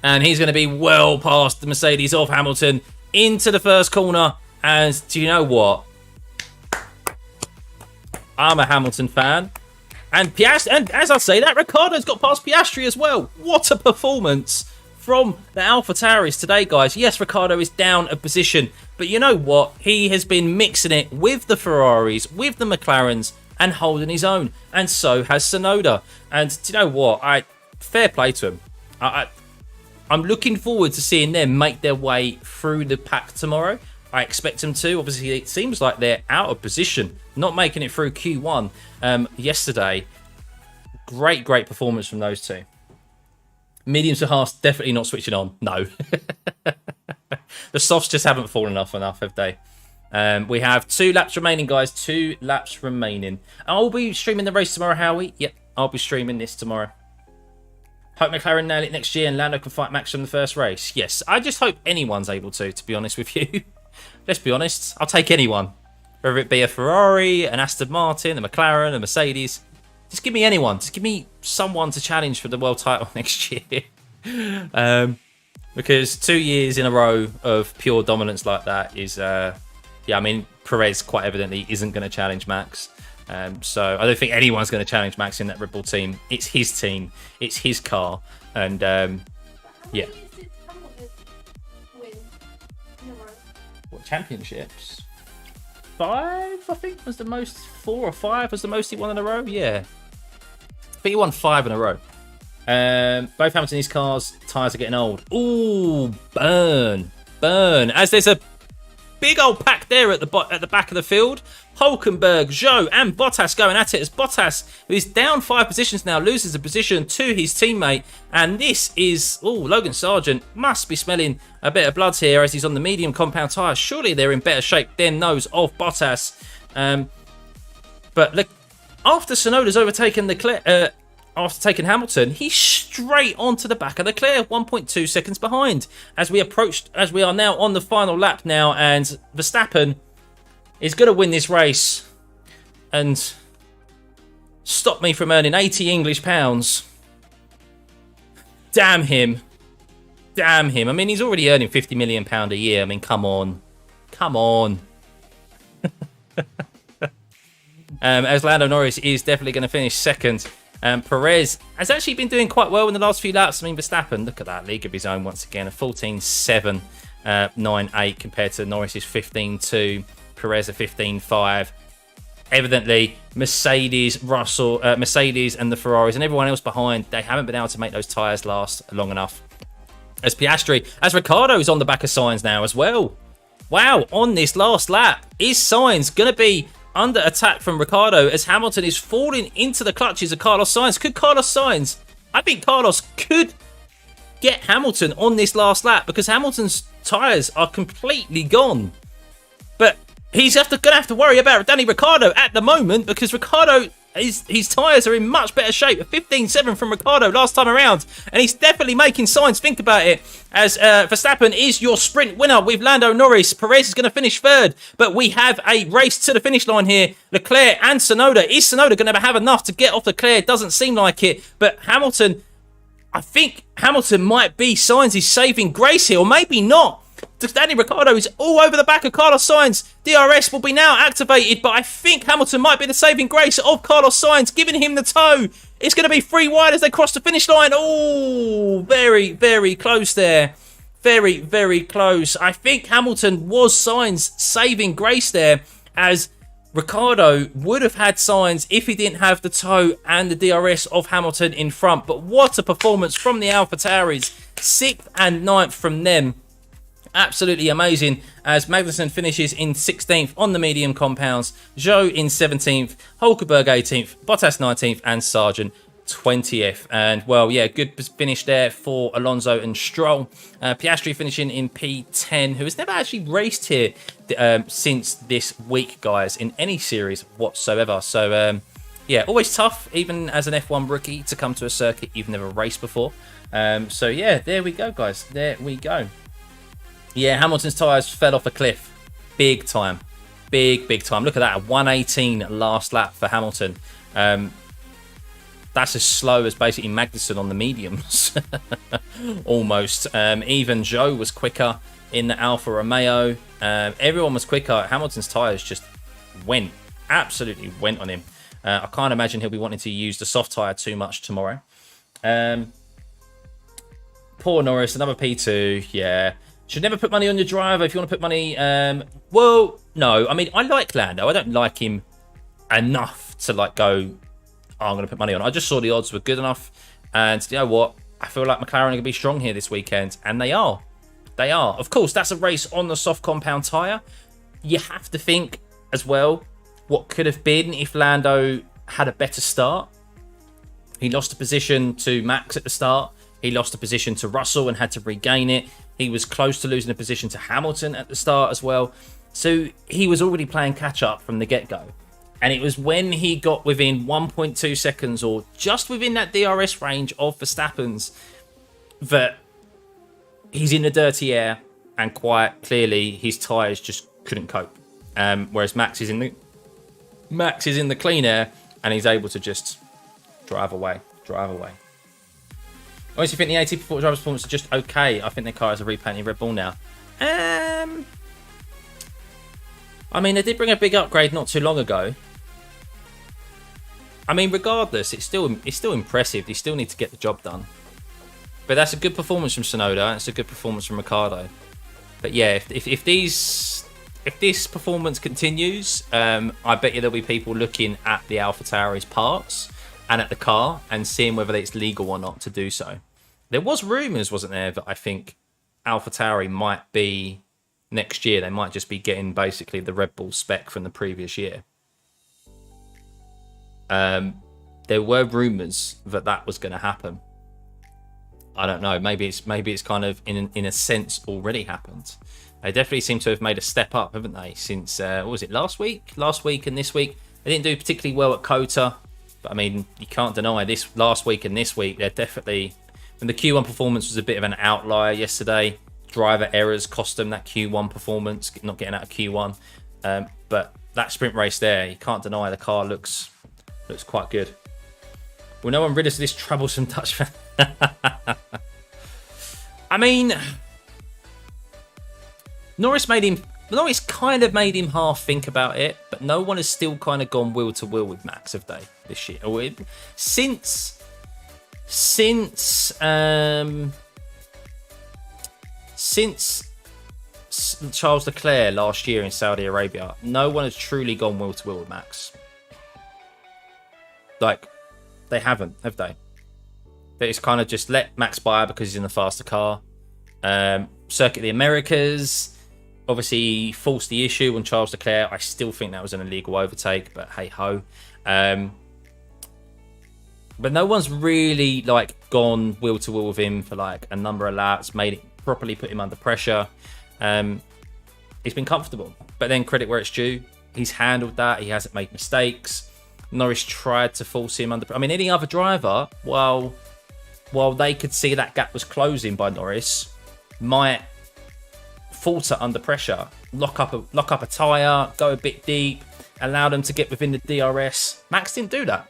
and he's going to be well past the Mercedes of Hamilton into the first corner. And do you know what, I'm a Hamilton fan, and as I say that, Ricciardo's got past Piastri as well. What a performance from the AlphaTauris today, guys. Yes, Ricciardo is down a position, but you know what? He has been mixing it with the Ferraris, with the McLarens, and holding his own. And so has Tsunoda. And do you know what? Fair play to him. I'm looking forward to seeing them make their way through the pack tomorrow. I expect them to. Obviously, it seems like they're out of position, not making it through Q1 yesterday. Great performance from those two. Mediums to hards definitely not switching on. No. The softs just haven't fallen off enough, have they? We have 2 laps remaining, guys. 2 laps remaining. I'll be streaming the race tomorrow, Howie. Yep, I'll be streaming this tomorrow. Hope McLaren nail it next year and Lando can fight Max from the first race. Yes, I just hope anyone's able to be honest with you. Let's be honest. I'll take anyone. Whether it be a Ferrari, an Aston Martin, a McLaren, a Mercedes. Just give me anyone. Just give me someone to challenge for the world title next year. Because 2 years in a row of pure dominance like that is... yeah, I mean, Perez quite evidently isn't going to challenge Max. So I don't think anyone's going to challenge Max in that Red Bull team. It's his team. It's his car. And, yeah. What, championships? 5, I think, was the most. 4 or 5 was the most he won in a row. Yeah. I think he won 5 in a row. Both Hamilton's cars, tyres are getting old. Ooh, burn. As there's a big old pack there at the back of the field. Hulkenberg, Zhou, and Bottas going at it as Bottas, who is down 5 positions now, loses a position to his teammate. And this is, Logan Sargent must be smelling a bit of blood here as he's on the medium compound tyres. Surely they're in better shape than those of Bottas. But look, after Tsunoda's overtaken Leclerc, after taking Hamilton, he's straight onto the back of Leclerc, 1.2 seconds behind. As we are now on the final lap now, and Verstappen is going to win this race and stop me from earning 80 English pounds. Damn him. I mean, he's already earning £50 million a year. I mean, come on. As Lando Norris is definitely going to finish second. Perez has actually been doing quite well in the last few laps. I mean, Verstappen, look at that, league of his own once again. A 14.7, 9.8 compared to Norris's 15.2. Perez a 15.5. Evidently, Mercedes and the Ferraris and everyone else behind, they haven't been able to make those tyres last long enough. As Ricciardo is on the back of Sainz now as well. Wow, on this last lap, is Sainz going to be under attack from Ricciardo as Hamilton is falling into the clutches of Carlos Sainz? Could Carlos Sainz, I think Carlos could get Hamilton on this last lap because Hamilton's tyres are completely gone. But he's going to have to worry about Danny Ricciardo at the moment because Ricciardo, his tyres are in much better shape. A 15.7 from Ricciardo last time around. And he's definitely making Sainz think about it as Verstappen is your sprint winner with Lando Norris. Perez is going to finish third. But we have a race to the finish line here. Leclerc and Tsunoda. Is Tsunoda going to have enough to get off Leclerc? Doesn't seem like it. But Hamilton, I think Hamilton might be Sainz's saving grace here. Or maybe not. Danny Ricciardo is all over the back of Carlos Sainz. DRS will be now activated, but I think Hamilton might be the saving grace of Carlos Sainz, giving him the tow. It's going to be 3 wide as they cross the finish line. Oh, very, very close there. Very, very close. I think Hamilton was Sainz' saving grace there, as Ricciardo would have had Sainz if he didn't have the tow and the DRS of Hamilton in front. But what a performance from the AlphaTauris. 6th and 9th from them. Absolutely amazing as Magnussen finishes in 16th on the medium compounds, Zhou in 17th, Hulkenberg 18th, Bottas 19th and Sargent 20th. And well, yeah, good finish there for Alonso and Stroll. Piastri finishing in P10, who has never actually raced here since this week, guys, in any series whatsoever. So yeah, always tough, even as an F1 rookie, to come to a circuit you've never raced before. So yeah, there we go, guys. There we go. Yeah, Hamilton's tyres fell off a cliff. Big time. Big time. Look at that. A 118 last lap for Hamilton. That's as slow as basically Magnussen on the mediums. Almost. Even Zhou was quicker in the Alfa Romeo. Everyone was quicker. Hamilton's tyres just went. Absolutely went on him. I can't imagine he'll be wanting to use the soft tyre too much tomorrow. Poor Norris. Another P2. Yeah. Should never put money on your driver if you want to put money. Well, no. I mean, I like Lando. I don't like him enough to like go, oh, I'm going to put money on. I just saw the odds were good enough. And you know what? I feel like McLaren are going to be strong here this weekend. And they are. They are. Of course, that's a race on the soft compound tyre. You have to think as well what could have been if Lando had a better start. He lost a position to Max at the start. He lost a position to Russell and had to regain it. He was close to losing a position to Hamilton at the start as well. So he was already playing catch up from the get-go. And it was when he got within 1.2 seconds or just within that DRS range of Verstappen's that he's in the dirty air and quite clearly his tyres just couldn't cope. Whereas Max is in the clean air and he's able to just drive away. I honestly think the AT driver's performance is just okay. I think their car is a repainted Red Bull now. I mean, they did bring a big upgrade not too long ago. I mean, regardless, it's still impressive. They still need to get the job done. But that's a good performance from Tsunoda. And it's a good performance from Ricciardo. But yeah, if these if this performance continues, I bet you there'll be people looking at the AlphaTauri's parts and at the car and seeing whether it's legal or not to do so. There was rumours, wasn't there, that I think AlphaTauri might be next year. They might just be getting basically the Red Bull spec from the previous year. There were rumours that that was going to happen. I don't know. Maybe it's kind of in a sense already happened. They definitely seem to have made a step up, haven't they? Since what was it, last week and this week? They didn't do particularly well at Kota, but I mean, you can't deny this last week and this week. They're definitely. And the Q1 performance was a bit of an outlier yesterday. Driver errors cost them that Q1 performance, not getting out of Q1. But that sprint race there, you can't deny the car looks quite good. Will no one rid us of this troublesome Dutch fan? I mean, Norris kind of made him half think about it, but no one has still kind of gone wheel to wheel with Max, have they, this year? Since Charles Leclerc last year in Saudi Arabia, no one has truly gone wheel to wheel with Max. Like, they haven't, have they? It's kind of just let Max by because he's in the faster car. Circuit of the Americas, obviously forced the issue on Charles Leclerc. I still think that was an illegal overtake, but hey ho. But no one's really like gone wheel to wheel with him for like a number of laps, made it properly, put him under pressure. He's been comfortable, but then credit where it's due. He's handled that. He hasn't made mistakes. Norris tried to force him under. I mean, any other driver, while they could see that gap was closing by Norris, might falter under pressure, lock up a tyre, go a bit deep, allow them to get within the DRS. Max didn't do that.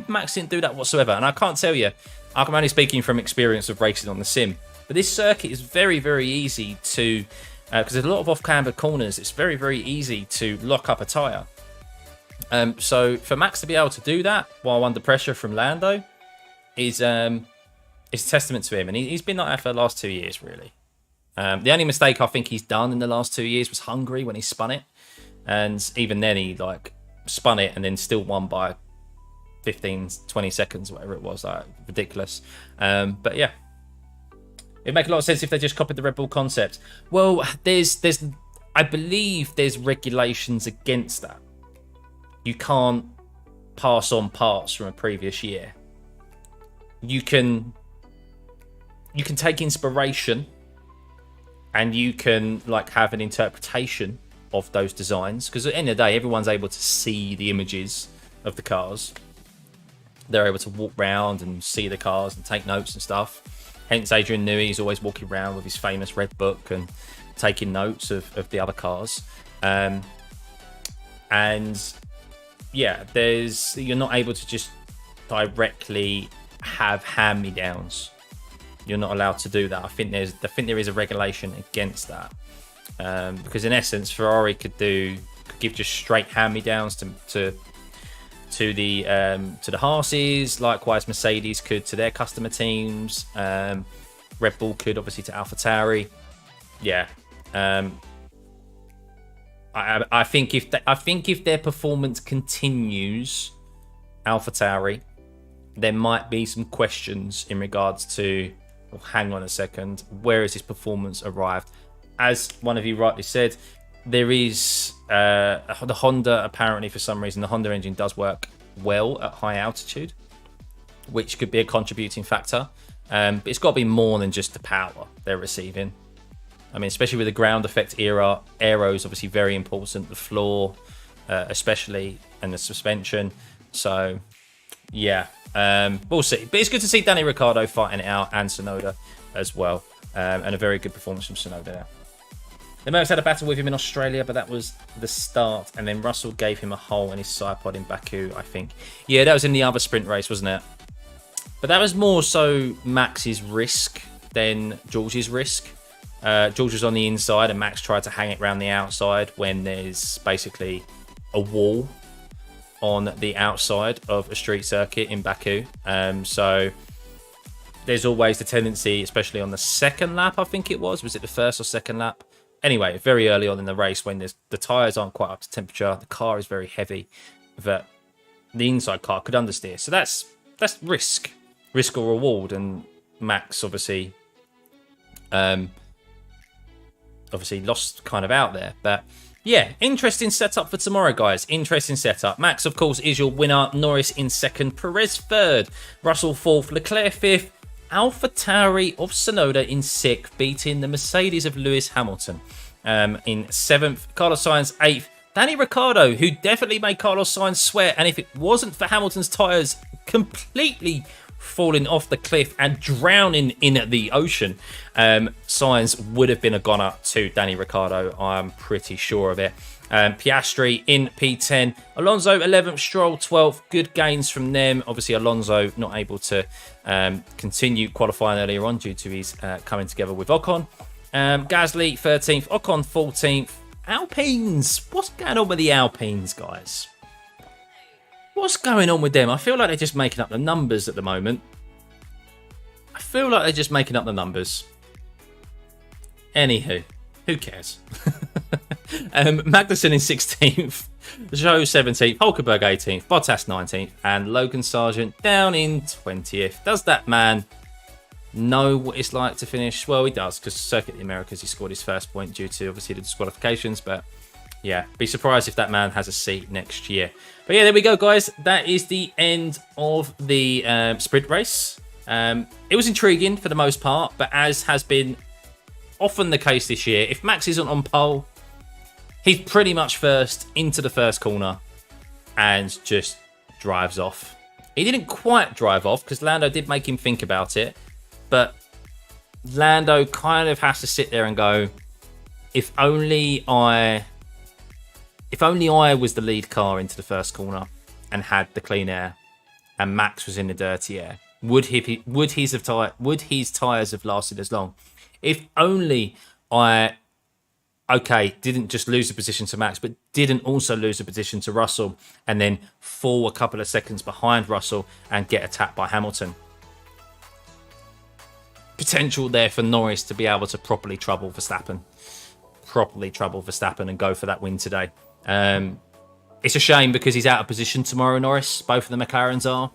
Max didn't do that whatsoever. And I can't tell you, I'm only speaking from experience of racing on the sim, but this circuit is very, very easy to, because there's a lot of off-cambered corners, it's very, very easy to lock up a tyre. So for Max to be able to do that while under pressure from Lando is a testament to him. And he's been like that for the last 2 years, really. The only mistake I think he's done in the last 2 years was Hungary when he spun it. And even then he like spun it and then still won by 15, 20 seconds, whatever it was. Like, ridiculous. But yeah, it'd make a lot of sense if they just copied the Red Bull concept. Well, I believe there's regulations against that. You can't pass on parts from a previous year. You can take inspiration and you can like have an interpretation of those designs, because at the end of the day, everyone's able to see the images of the cars. They're able to walk around and see the cars and take notes and stuff. Hence, Adrian Newey is always walking around with his famous red book and taking notes of the other cars. And yeah, you're not able to just directly have hand-me-downs. You're not allowed to do that. I think there is a regulation against that, because in essence, Ferrari could give just straight hand-me-downs to the Haas's. Likewise, Mercedes could to their customer teams. Red Bull could obviously to AlphaTauri. Yeah. I think if their performance continues, AlphaTauri, there might be some questions in regards to, well, hang on a second, where has this performance arrived? As one of you rightly said, there is the Honda, apparently for some reason, the Honda engine does work well at high altitude, which could be a contributing factor. But it's got to be more than just the power they're receiving. I mean, especially with the ground effect era, aero is obviously very important. The floor, especially, and the suspension. So, yeah, we'll see. But it's good to see Danny Ricciardo fighting it out, and Tsunoda as well. And a very good performance from Tsunoda there. They may have had a battle with him in Australia, but that was the start. And then Russell gave him a hole in his side pod in Baku, I think. Yeah, that was in the other sprint race, wasn't it? But that was more so Max's risk than George's risk. George was on the inside and Max tried to hang it around the outside when there's basically a wall on the outside of a street circuit in Baku. So there's always the tendency, especially on the second lap, I think it was it the first or second lap? anyway, very early on in the race when the tyres aren't quite up to temperature, the car is very heavy, that the inside car could understeer. So that's risk or reward, and Max obviously lost kind of out there. But yeah, interesting setup for tomorrow, guys. Interesting setup. Max, of course, is your winner. Norris in second, Perez third, Russell fourth, Leclerc fifth, AlphaTauri of Tsunoda in sixth, beating the Mercedes of Lewis Hamilton in seventh, Carlos Sainz eighth, Danny Ricciardo, who definitely made Carlos Sainz sweat, and if it wasn't for Hamilton's tyres completely falling off the cliff and drowning in the ocean, Sainz would have been a goner to Danny Ricciardo. I'm pretty sure of it. Piastri in P10, Alonso 11th, Stroll 12th. Good gains from them. Obviously, Alonso not able to continue qualifying earlier on due to his coming together with Ocon. Gasly 13th, Ocon 14th. Alpines, what's going on with the Alpines, guys? What's going on with them? I feel like they're just making up the numbers at the moment. I feel like they're just making up the numbers. Anywho, who cares? Magnussen in 16th, Zhou 17th, Hulkenberg 18th, Bottas 19th, and Logan Sargent down in 20th. Does that man know what it's like to finish? Well, he does, because Circuit of the Americas, he scored his first point due to obviously the disqualifications. But yeah, be surprised if that man has a seat next year. But yeah, there we go, guys. That is the end of the sprint race. It was intriguing for the most part, but as has been often the case this year, if Max isn't on pole, he's pretty much first into the first corner and just drives off. He didn't quite drive off because Lando did make him think about it, but Lando kind of has to sit there and go, if only I was the lead car into the first corner and had the clean air and Max was in the dirty air, would his tyres have lasted as long? If only I didn't just lose the position to Max, but didn't also lose the position to Russell and then fall a couple of seconds behind Russell and get attacked by Hamilton. Potential there for Norris to be able to properly trouble Verstappen and go for that win today. It's a shame because he's out of position tomorrow, Norris. Both of the McLarens are.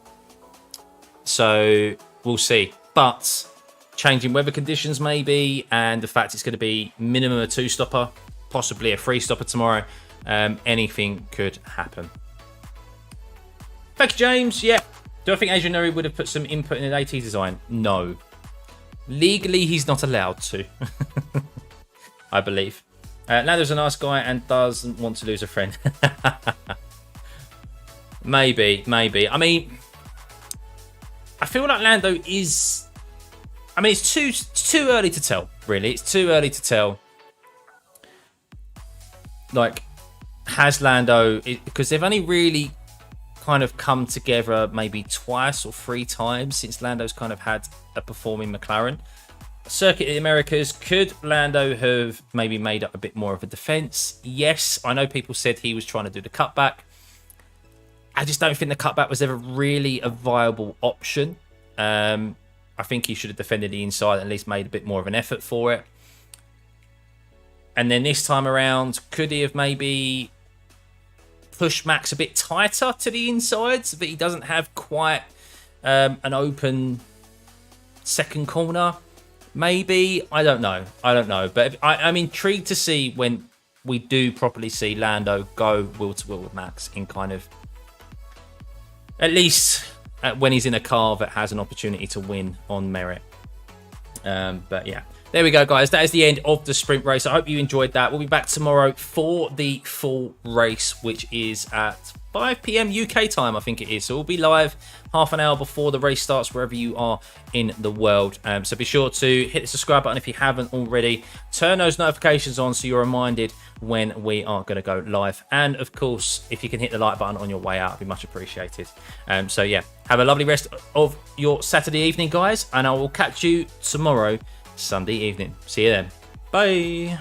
So we'll see. But changing weather conditions maybe, and the fact it's going to be minimum a 2-stopper, possibly a 3-stopper tomorrow, anything could happen. Thank you, James. Yeah. Do I think Adrian Newey would have put some input in an AT design? No. Legally, he's not allowed to. I believe. Lando's a nice guy and doesn't want to lose a friend. Maybe. I mean, I feel like Lando is... I mean, it's too early to tell, really. It's too early to tell. Like, has Lando... Because they've only really kind of come together maybe twice or 3 times since Lando's kind of had a performing McLaren. Circuit of the Americas, could Lando have maybe made up a bit more of a defence? Yes, I know people said he was trying to do the cutback. I just don't think the cutback was ever really a viable option. I think he should have defended the inside and at least made a bit more of an effort for it. And then this time around, could he have maybe pushed Max a bit tighter to the inside so that he doesn't have quite an open second corner? Maybe. I don't know. But I'm intrigued to see when we do properly see Lando go wheel-to-wheel with Max in kind of... At least when he's in a car that has an opportunity to win on merit. But yeah. There we go, guys. That is the end of the sprint race. I hope you enjoyed that. We'll be back tomorrow for the full race, which is at 5 p.m. UK time, I think it is. So we'll be live half an hour before the race starts, wherever you are in the world. So be sure to hit the subscribe button if you haven't already. Turn those notifications on so you're reminded when we are going to go live. And of course, if you can hit the like button on your way out, it'd be much appreciated. So yeah, have a lovely rest of your Saturday evening, guys. And I will catch you tomorrow, Sunday evening. See you then. Bye.